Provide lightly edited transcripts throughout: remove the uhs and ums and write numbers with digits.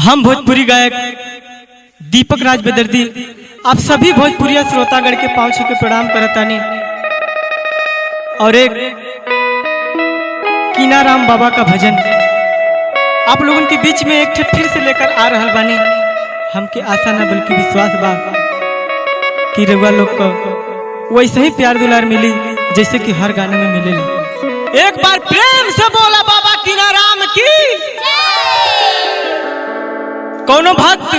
हम भोजपुरी गायक दीपक राज बेदर्दी आप सभी भोजपुरिया श्रोतागण के पाँव छू के प्रणाम करतानी और एक कीनाराम बाबा का भजन आप लोगों के बीच में एक फिर से लेकर आ रहा बानी। हमके आशा ना बल्कि विश्वास बा कि रउआ लोग को वैसे ही प्यार दुलार मिली जैसे कि हर गाने में मिले। एक बार प्रेम से बोला बाबा कीनाराम की। कौनो भक्त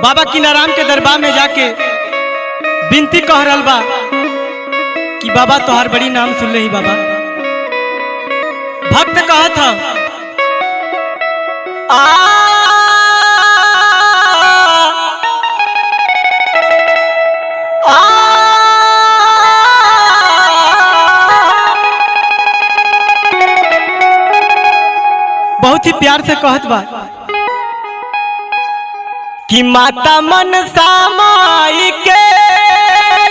बाबा कीनाराम के दरबार में जाके विनती कह रहल बा कि बाबा तोहार बड़ी नाम सुन ले ही बाबा। भक्त कहा था बहुत ही प्यार से कहत बा कि माता मनसा माई के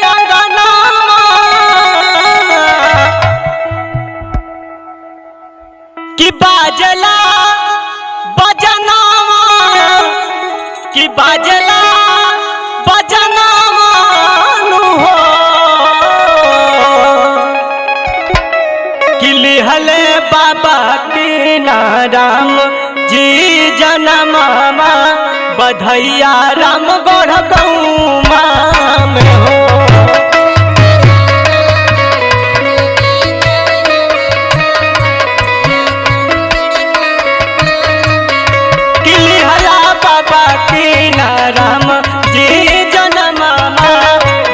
अंगनामा कि बाजला बजनामा कि बाजला बजनामा नु हो कि लिहले बाबा कीनाराम जी जनमामा बधैया राम गढ़ गौमा में हो। किलिहला बाबा कीनाराम जी जनमामा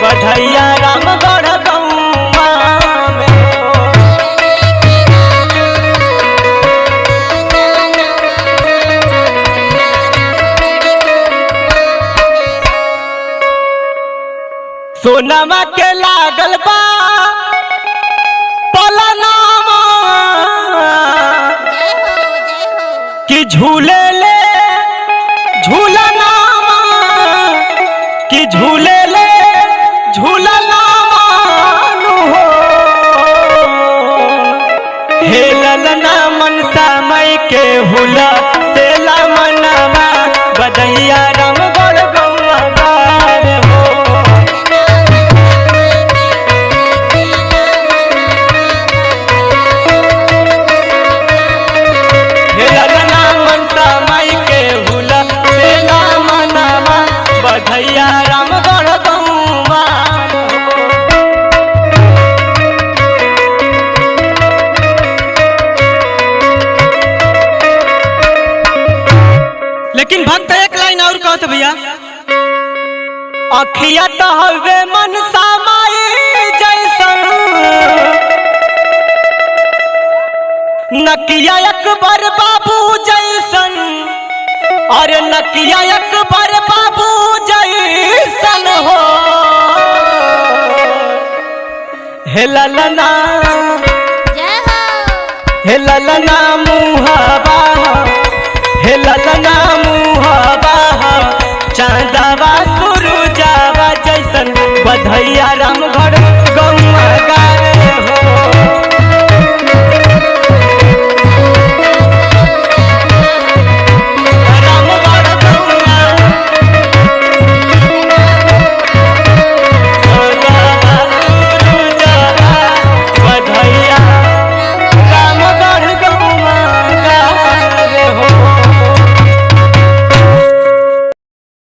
बधैया राम गढ़ गौमा में हो। सोनमा के लागल बा पलनामा कि झूले ले झूलनामा कि झूले ले झूलनामा नु हो। हे ललना मनसा मई के हुला से लमनामा बधैया राम गढ़ गौआ गार हो। बधैया राम गढ़ गौआ लेकिन भक्त एक लाइन और कहत भैया अखिया तो हवे मनसा माई जैसन नकिया अकबर बाबू जैसन अरे नकिया अकबर बाबू जैसन हो। हे ललना हे ललना मुहाबा हे ललना मुहाबा चांदवा सुरुजावा जैसन बधैया राम गढ़